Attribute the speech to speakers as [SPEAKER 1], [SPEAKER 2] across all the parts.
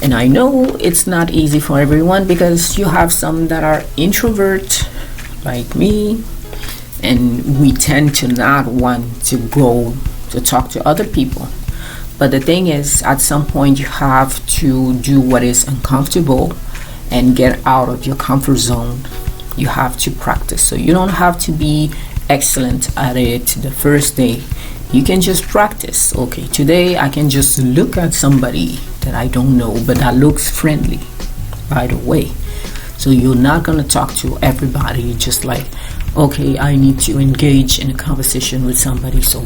[SPEAKER 1] And I know it's not easy for everyone, because you have some that are introvert like me, and we tend to not want to go to talk to other people. But the thing is, at some point you have to do what is uncomfortable and get out of your comfort zone. You have to practice. So you don't have to be excellent at it the first day. You can just practice. Okay, today I can just look at somebody that I don't know, but that looks friendly right away. So you're not going to talk to everybody just like, okay, I need to engage in a conversation with somebody, so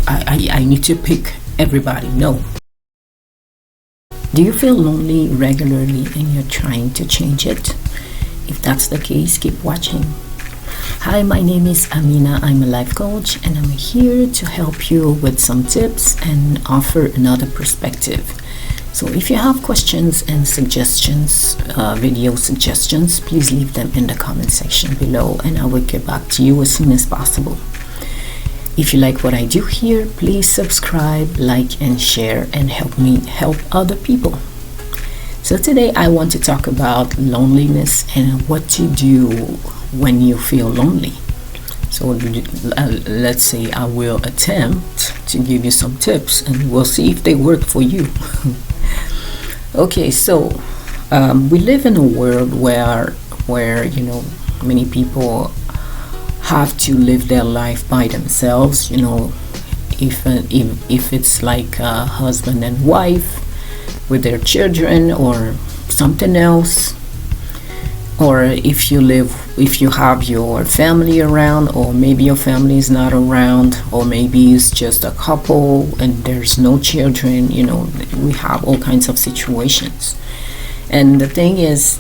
[SPEAKER 1] I need to pick everybody. No. Do you feel lonely regularly and you're trying to change it? If that's the case, keep watching. Hi, my name is Amina. I'm a life coach, and I'm here to help you with some tips and offer another perspective. So if you have questions and suggestions, video suggestions, please leave them in the comment section below, and I will get back to you as soon as possible. If you like what I do here, please subscribe, like, and share, and help me help other people. So today I want to talk about loneliness and what to do when you feel lonely. So let's say I will attempt to give you some tips, and we'll see if they work for you. Okay, so we live in a world where many people have to live their life by themselves. If it's like a husband and wife with their children or something else, or if you have your family around, or maybe your family is not around, or maybe it's just a couple and there's no children. We have all kinds of situations. And the thing is,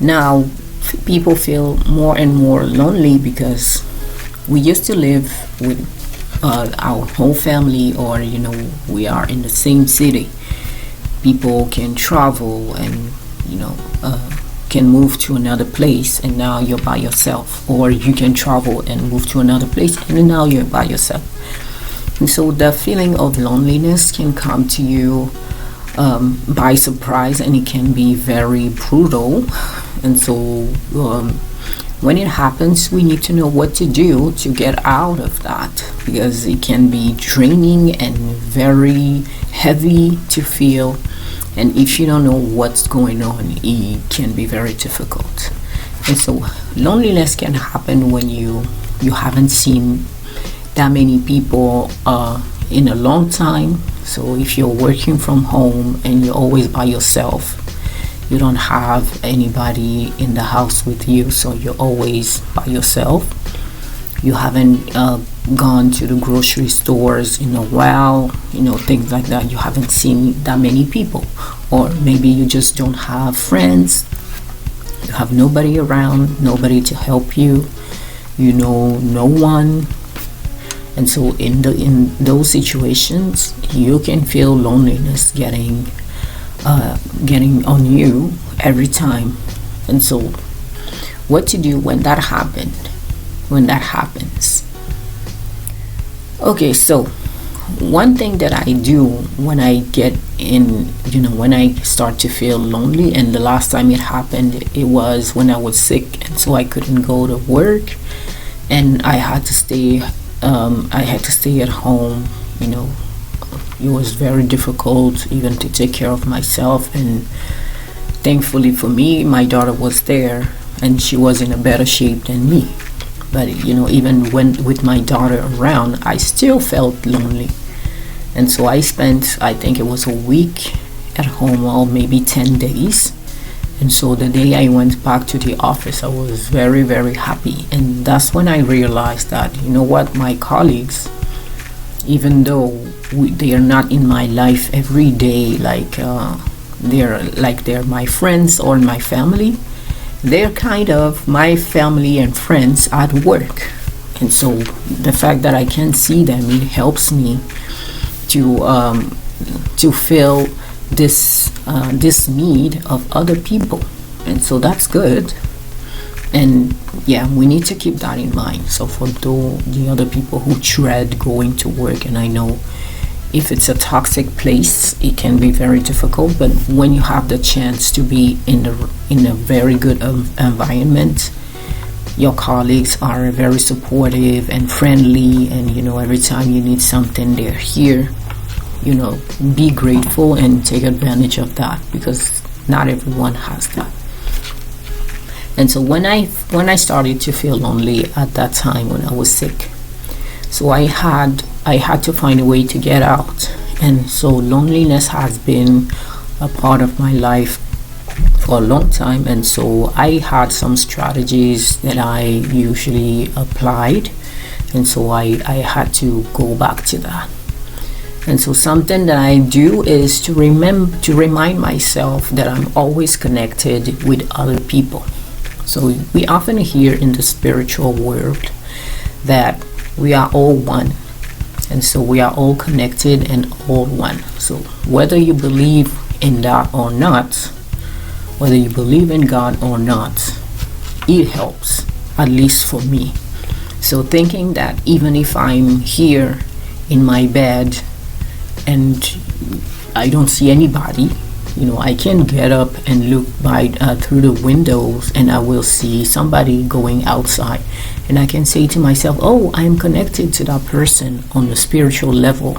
[SPEAKER 1] now people feel more and more lonely, because we used to live with our whole family, or we are in the same city. People can travel and can move to another place, and now you're by yourself. Or you can travel and move to another place, and now you're by yourself. And so the feeling of loneliness can come to you by surprise, and it can be very brutal. And so when it happens, we need to know what to do to get out of that, because it can be draining and very heavy to feel. And if you don't know what's going on, it can be very difficult. And so loneliness can happen when you haven't seen that many people in a long time. So if you're working from home and you're always by yourself, you don't have anybody in the house with you, so you're always by yourself. You haven't gone to the grocery stores in a while, things like that. You haven't seen that many people. Or maybe you just don't have friends. You have nobody around, nobody to help you. No one. And so in those situations, you can feel loneliness getting on you every time. And so what to do when that happens? Okay, so one thing that I do when I get in, when I start to feel lonely, and the last time it happened, it was when I was sick, and so I couldn't go to work, and I had to stay at home. It was very difficult even to take care of myself, and thankfully for me, my daughter was there, and she was in a better shape than me. But even when with my daughter around, I still felt lonely. And so I spent, I think it was a week at home, or maybe 10 days. And so the day I went back to the office, I was very, very happy. And that's when I realized that, my colleagues, even though they are not in my life every day, they're my friends or my family, they're kind of my family and friends at work. And so the fact that I can see them, it helps me to feel this need of other people. And so that's good. And we need to keep that in mind. So for the other people who dread going to work, and I know If it's a toxic place, it can be very difficult. But when you have the chance to be in a very good environment, your colleagues are very supportive and friendly, and every time you need something, they're here. Be grateful and take advantage of that, because not everyone has that. And so when I started to feel lonely at that time when I was sick, so I had to find a way to get out. And so loneliness has been a part of my life for a long time. And so I had some strategies that I usually applied, and so I had to go back to that. And so something that I do is to remind myself that I'm always connected with other people. So we often hear in the spiritual world that we are all one, and so we are all connected and all one. So whether you believe in that or not, whether you believe in God or not, it helps, at least for me. So thinking that even if I'm here in my bed and I don't see anybody, I can get up and look through the windows, and I will see somebody going outside, and I can say to myself, oh, I'm connected to that person on the spiritual level,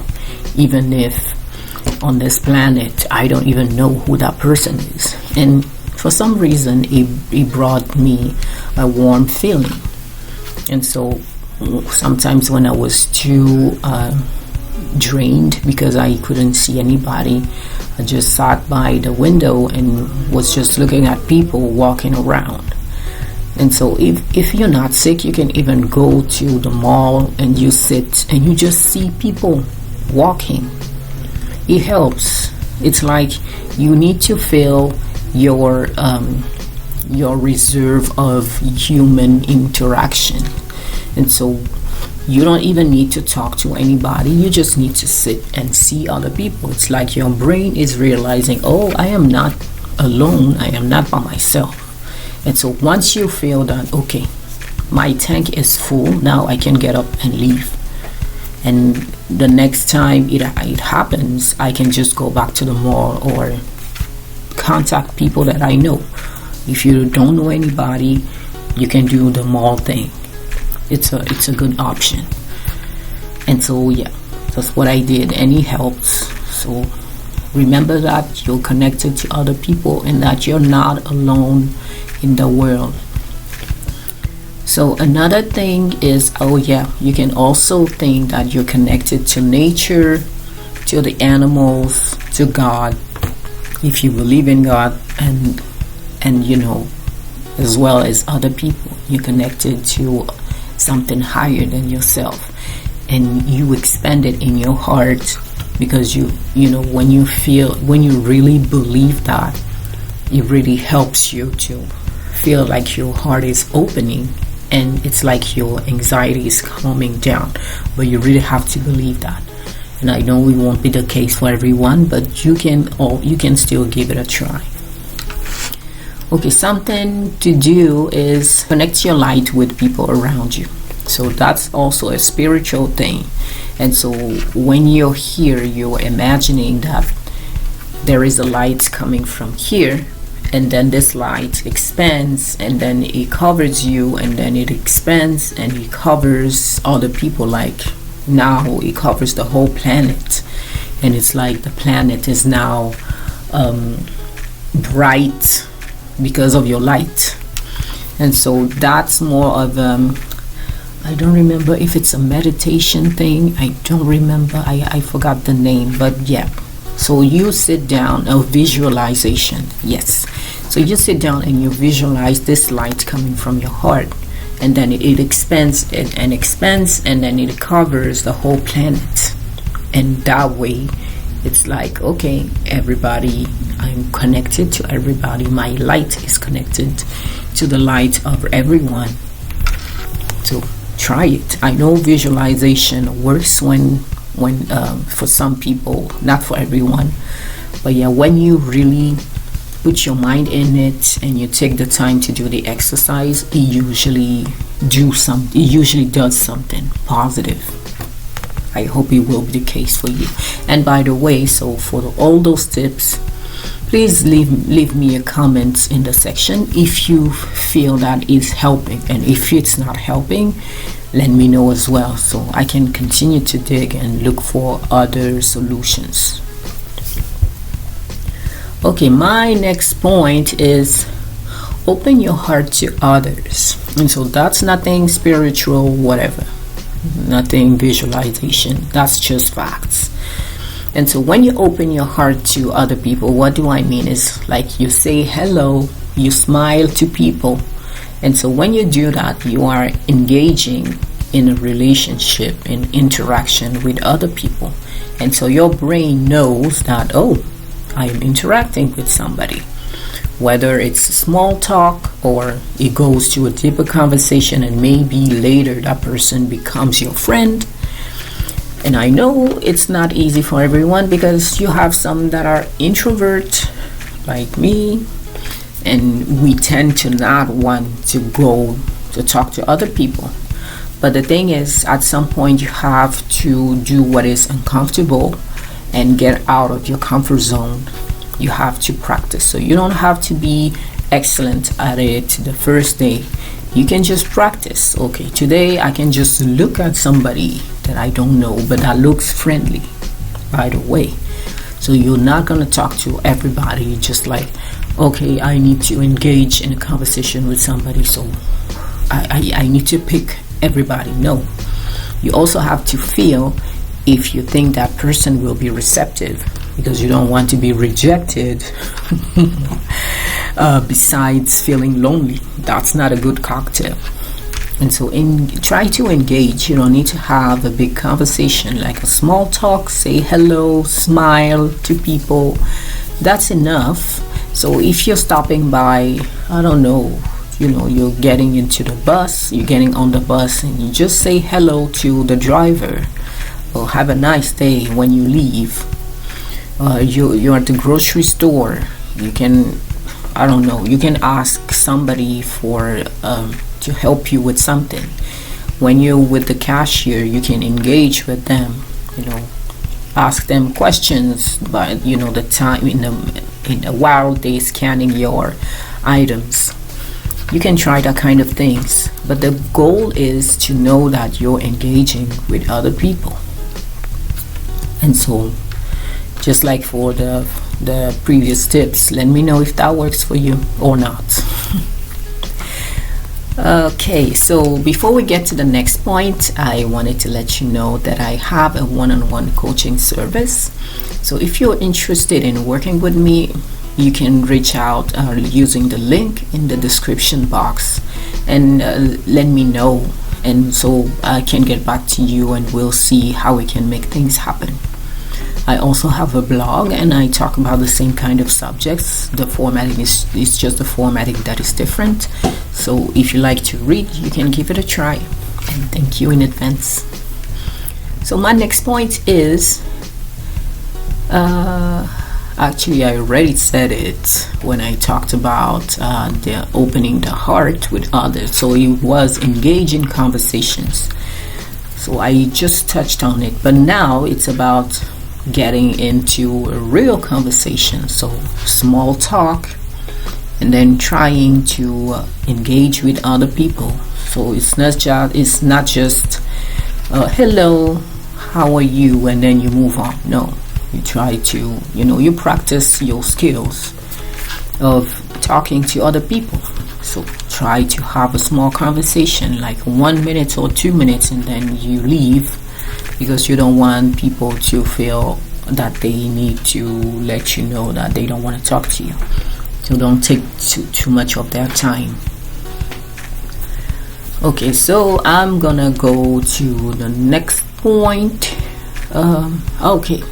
[SPEAKER 1] even if on this planet I don't even know who that person is. And for some reason it brought me a warm feeling. And so sometimes when I was too drained because I couldn't see anybody, I just sat by the window and was just looking at people walking around. And so if you're not sick, you can even go to the mall and you sit and you just see people walking. It helps. It's like you need to fill your reserve of human interaction. And so you don't even need to talk to anybody. You just need to sit and see other people. It's like your brain is realizing, oh, I am not alone. I am not by myself. And so once you feel that, okay, my tank is full, now I can get up and leave. And the next time it happens, I can just go back to the mall or contact people that I know. If you don't know anybody, you can do the mall thing. It's a good option. And so that's what I did, and it helps. So remember that you're connected to other people and that you're not alone in the world. So another thing is, you can also think that you're connected to nature, to the animals, to God, if you believe in God, and as well as other people. You're connected to something higher than yourself, and you expand it in your heart, because when you really believe that, it really helps you to feel like your heart is opening, and it's like your anxiety is calming down. But you really have to believe that. And I know it won't be the case for everyone, but you can still give it a try. Okay, something to do is connect your light with people around you. So that's also a spiritual thing. And so when you're here, you're imagining that there is a light coming from here, and then this light expands, and then it covers you, and then it expands and it covers other people. Like now it covers the whole planet, and it's like the planet is now bright because of your light. And so that's more of I don't remember if it's a meditation thing. I don't remember. I forgot the name, but yeah. So you sit down, a visualization. Yes. So you sit down and you visualize this light coming from your heart, and then it expands and expands, and then it covers the whole planet. And that way it's like, okay, everybody, I'm connected to everybody. My light is connected to the light of everyone. So try it. I know visualization works when for some people, not for everyone. But yeah, when you really put your mind in it and you take the time to do the exercise, it usually does something positive. I hope it will be the case for you. And by the way, so for all those tips, please leave me a comment in the section if you feel that it's helping, and if it's not helping, let me know as well, so I can continue to dig and look for other solutions. Okay, my next point is open your heart to others. And so that's nothing spiritual, whatever, nothing visualization, that's just facts. And so when you open your heart to other people, what do I mean is like you say hello, you smile to people. And so when you do that, you are engaging in a relationship, in interaction with other people. And so your brain knows that, oh, I am interacting with somebody. Whether it's small talk or it goes to a deeper conversation, and maybe later that person becomes your friend. And I know it's not easy for everyone, because you have some that are introvert like me, and we tend to not want to go to talk to other people. But the thing is, at some point you have to do what is uncomfortable and get out of your comfort zone. You have to practice. So you don't have to be excellent at it the first day. You can just practice. Okay, today I can just look at somebody that I don't know, but that looks friendly, by the way. So you're not going to talk to everybody just like, okay, I need to engage in a conversation with somebody, so I need to pick everybody. No. You also have to feel if you think that person will be receptive, because you don't want to be rejected. Besides feeling lonely, that's not a good cocktail. And so try to engage. You don't need to have a big conversation, like a small talk, say hello, smile to people. That's enough. So if you're stopping by, I don't know, you're getting into the bus, you're getting on the bus, and you just say hello to the driver, or have a nice day when you leave. You're at the grocery store, you can, I don't know, you can ask somebody for to help you with something. When you're with the cashier, you can engage with them, ask them questions, but the time in a while they scanning your items. You can try that kind of things, but the goal is to know that you're engaging with other people. And so, just like for the previous tips, let me know if that works for you or not. Okay, so before we get to the next point, I wanted to let you know that I have a one-on-one coaching service. So if you're interested in working with me, you can reach out using the link in the description box and let me know, and so I can get back to you and we'll see how we can make things happen. I also have a blog and I talk about the same kind of subjects. The formatting is just the formatting that is different. So if you like to read, you can give it a try, and thank you in advance. So my next point is actually I already said it when I talked about the opening the heart with others. So it was engage in conversations. So I just touched on it, but now it's about getting into a real conversation. So small talk, and then trying to engage with other people. So it's not just hello, how are you, and then you move on. No, you try to you practice your skills of talking to other people. So try to have a small conversation, like 1 minute or 2 minutes, and then you leave, because you don't want people to feel that they need to let you know that they don't want to talk to you. So don't take too much of their time. Okay, so I'm gonna go to the next point. Okay.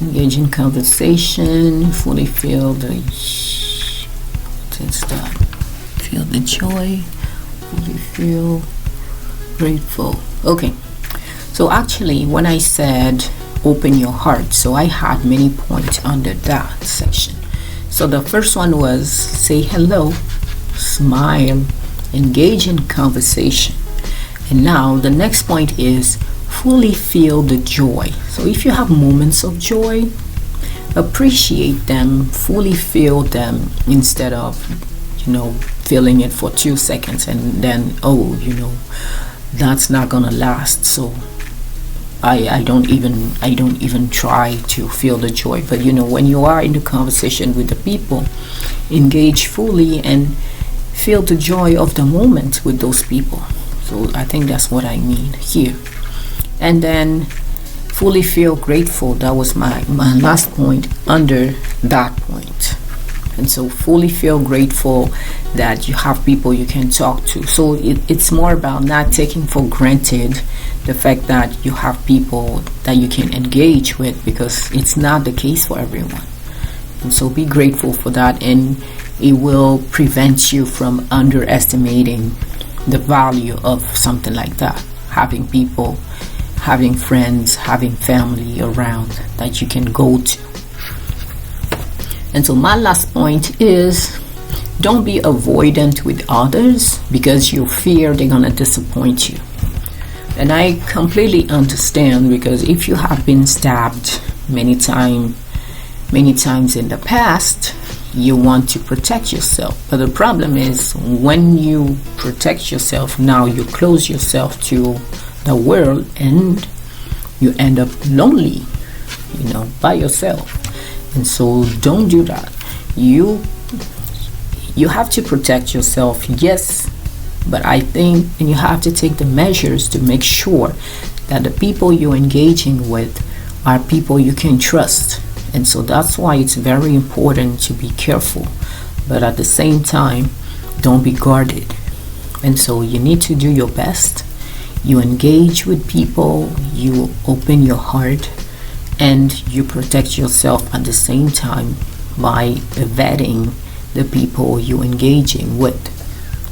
[SPEAKER 1] Engage in conversation, fully feel the feel the joy, fully feel grateful. Okay, so actually when I said open your heart, so I had many points under that section. So the first one was say hello, smile, engage in conversation, And now the next point is fully feel the joy. So if you have moments of joy, appreciate them, fully feel them, instead of feeling it for 2 seconds and then that's not gonna last. So I don't even try to feel the joy. But when you are in the conversation with the people, engage fully and feel the joy of the moment with those people. So I think that's what I mean here. And then fully feel grateful. That was my last point under that point. And so fully feel grateful that you have people you can talk to. So it's more about not taking for granted the fact that you have people that you can engage with, because it's not the case for everyone. And so be grateful for that, and it will prevent you from underestimating the value of something like that. Having people, having friends, having family around that you can go to. And so my last point is, don't be avoidant with others because you fear they're gonna disappoint you. And I completely understand, because if you have been stabbed many times in the past, you want to protect yourself. But the problem is, when you protect yourself, now you close yourself to the world and you end up lonely, by yourself. And so don't do that. You have to protect yourself, yes, but I think you have to take the measures to make sure that the people you're engaging with are people you can trust. And so that's why it's very important to be careful, but at the same time, don't be guarded. And so you need to do your best. You engage with people, you open your heart, and you protect yourself at the same time by vetting the people you're engaging with.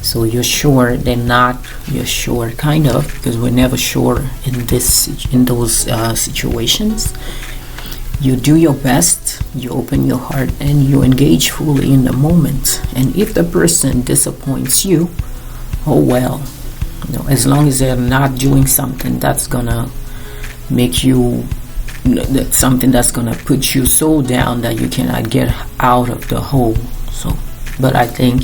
[SPEAKER 1] So you're sure they're not, you're sure kind of, because we're never sure in those situations. You do your best, you open your heart, and you engage fully in the moment. And if the person disappoints you, oh well, as long as they're not doing something that's gonna make you, something that's gonna put you so down that you cannot get out of the hole. So, but I think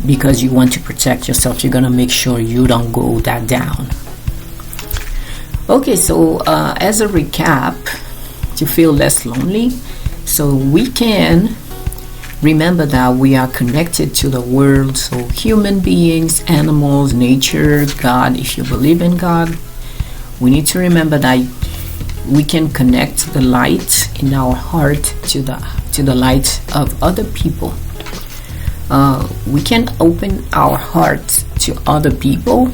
[SPEAKER 1] because you want to protect yourself, you're gonna make sure you don't go that down. Okay, so as a recap, to feel less lonely, so we can remember that we are connected to the world. So human beings, animals, nature, God. If you believe in God, we need to remember that we can connect the light in our heart to the light of other people. We can open our heart to other people.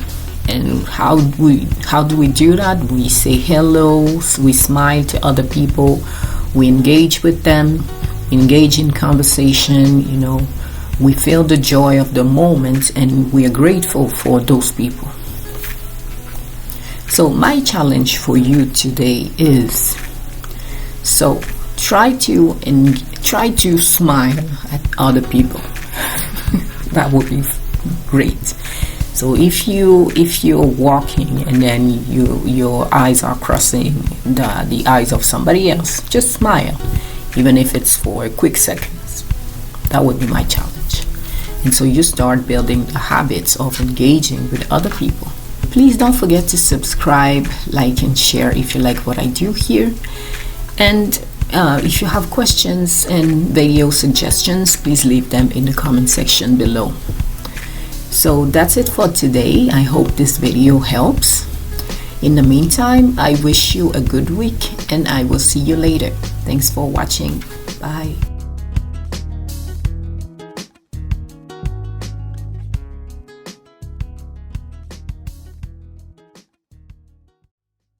[SPEAKER 1] And how do we do that? We say hello, we smile to other people, we engage with them, engage in conversation, we feel the joy of the moment, and we are grateful for those people. So my challenge for you today is, so try to smile at other people. That would be great. So if you're walking and then your eyes are crossing the eyes of somebody else, just smile, even if it's for a quick seconds. That would be my challenge. And so you start building the habits of engaging with other people. Please don't forget to subscribe, like, and share if you like what I do here. And if you have questions and video suggestions, please leave them in the comment section below. So that's it for today. I hope this video helps. In the meantime, I wish you a good week, and I will see you later. Thanks for watching. Bye.